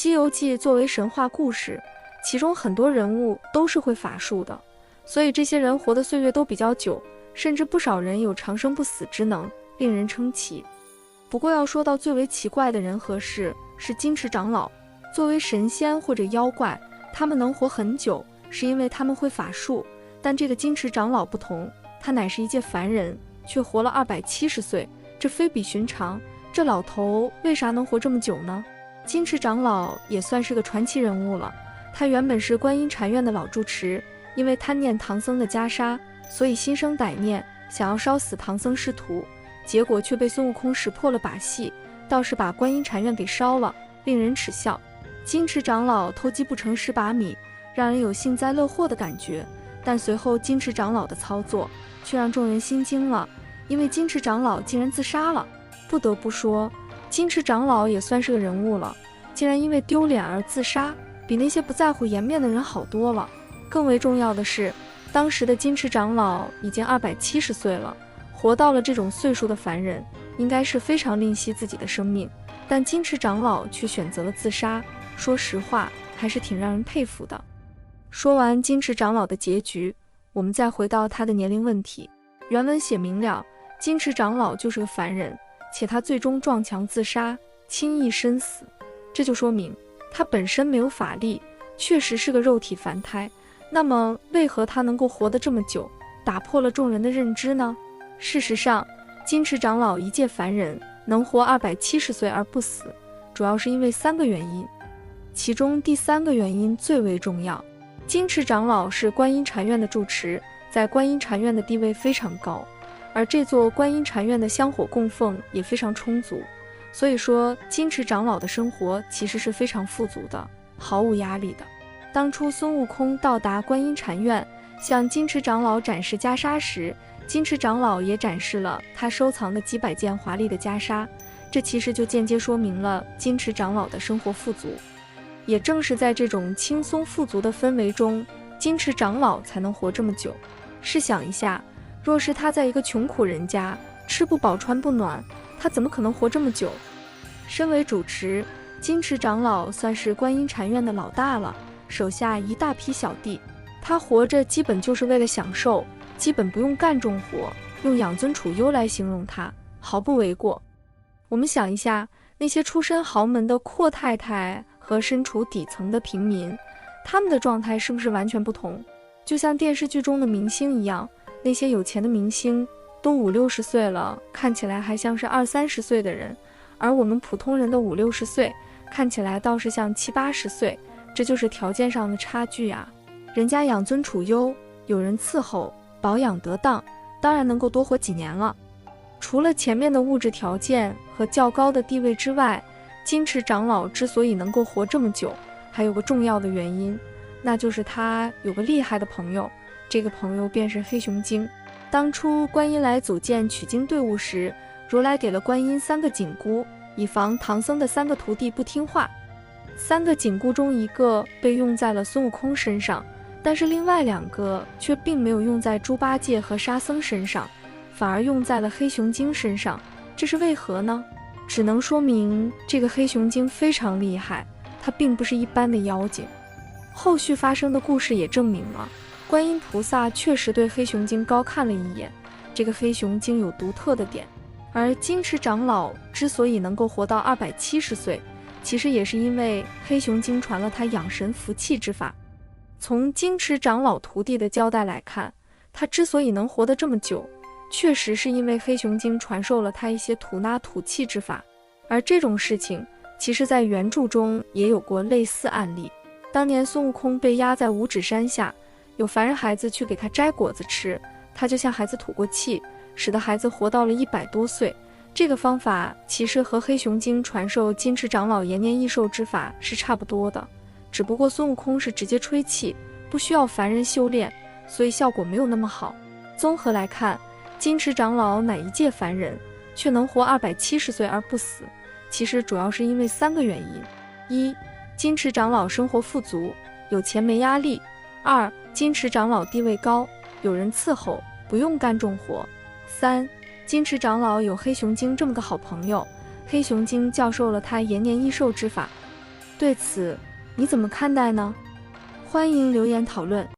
西游记》作为神话故事，其中很多人物都是会法术的，所以这些人活的岁月都比较久，甚至不少人有长生不死之能，令人称奇。不过要说到最为奇怪的人和事，是金池长老。作为神仙或者妖怪，他们能活很久，是因为他们会法术，但这个金池长老不同，他乃是一介凡人，却活了270岁，这非比寻常。这老头为啥能活这么久呢？金池长老也算是个传奇人物了。他原本是观音禅院的老住持，因为贪念唐僧的袈裟，所以心生歹念，想要烧死唐僧师徒，结果却被孙悟空识破了把戏，倒是把观音禅院给烧了，令人耻笑。金池长老偷鸡不成蚀把米，让人有幸灾乐祸的感觉，但随后金池长老的操作却让众人心惊了，因为金池长老竟然自杀了。不得不说，金池长老也算是个人物了，竟然因为丢脸而自杀，比那些不在乎颜面的人好多了。更为重要的是，当时的金池长老已经270岁了，活到了这种岁数的凡人，应该是非常吝惜自己的生命，但金池长老却选择了自杀，说实话，还是挺让人佩服的。说完金池长老的结局，我们再回到他的年龄问题。原文写明了，金池长老就是个凡人，且他最终撞墙自杀，轻易身死，这就说明他本身没有法力，确实是个肉体凡胎。那么为何他能够活得这么久，打破了众人的认知呢？事实上，金池长老一介凡人能活270岁而不死，主要是因为3个原因，其中第3个原因最为重要。金池长老是观音禅院的住持，在观音禅院的地位非常高，而这座观音禅院的香火供奉也非常充足，所以说金池长老的生活其实是非常富足的，毫无压力的。当初孙悟空到达观音禅院，向金池长老展示袈裟时，金池长老也展示了他收藏的几百件华丽的袈裟，这其实就间接说明了金池长老的生活富足。也正是在这种轻松富足的氛围中，金池长老才能活这么久。试想一下，若是他在一个穷苦人家，吃不饱穿不暖，他怎么可能活这么久？身为主持，金池长老算是观音禅院的老大了，手下一大批小弟，他活着基本就是为了享受，基本不用干重活，用养尊处优来形容他，毫不为过。我们想一下，那些出身豪门的阔太太和身处底层的平民，他们的状态是不是完全不同？就像电视剧中的明星一样，那些有钱的明星都50-60岁了，看起来还像是20-30岁的人，而我们普通人的50-60岁，看起来倒是像70-80岁，这就是条件上的差距啊。人家养尊处优，有人伺候，保养得当，当然能够多活几年了。除了前面的物质条件和较高的地位之外，金池长老之所以能够活这么久，还有个重要的原因，那就是他有个厉害的朋友，这个朋友便是黑熊精。当初观音来组建取经队伍时，如来给了观音3个紧箍，以防唐僧的3个徒弟不听话。3个紧箍中1个被用在了孙悟空身上，但是另外2个却并没有用在猪八戒和沙僧身上，反而用在了黑熊精身上，这是为何呢？只能说明这个黑熊精非常厉害，它并不是一般的妖精。后续发生的故事也证明了，观音菩萨确实对黑熊精高看了一眼，这个黑熊精有独特的点。而金池长老之所以能够活到270岁，其实也是因为黑熊精传了他养神服气之法。从金池长老徒弟的交代来看，他之所以能活得这么久，确实是因为黑熊精传授了他一些吐纳吐气之法。而这种事情其实在原著中也有过类似案例。当年孙悟空被压在五指山下，有凡人孩子去给他摘果子吃，他就向孩子吐过气，使得孩子活到了100多岁。这个方法其实和黑熊精传授金池长老延年益寿之法是差不多的，只不过孙悟空是直接吹气，不需要凡人修炼，所以效果没有那么好。综合来看，金池长老乃一介凡人，却能活270岁而不死，其实主要是因为3个原因：一、金池长老生活富足，有钱没压力；二、金池长老地位高，有人伺候，不用干重活；三、金池长老有黑熊精这么个好朋友，黑熊精教授了他延年益寿之法。对此你怎么看待呢？欢迎留言讨论。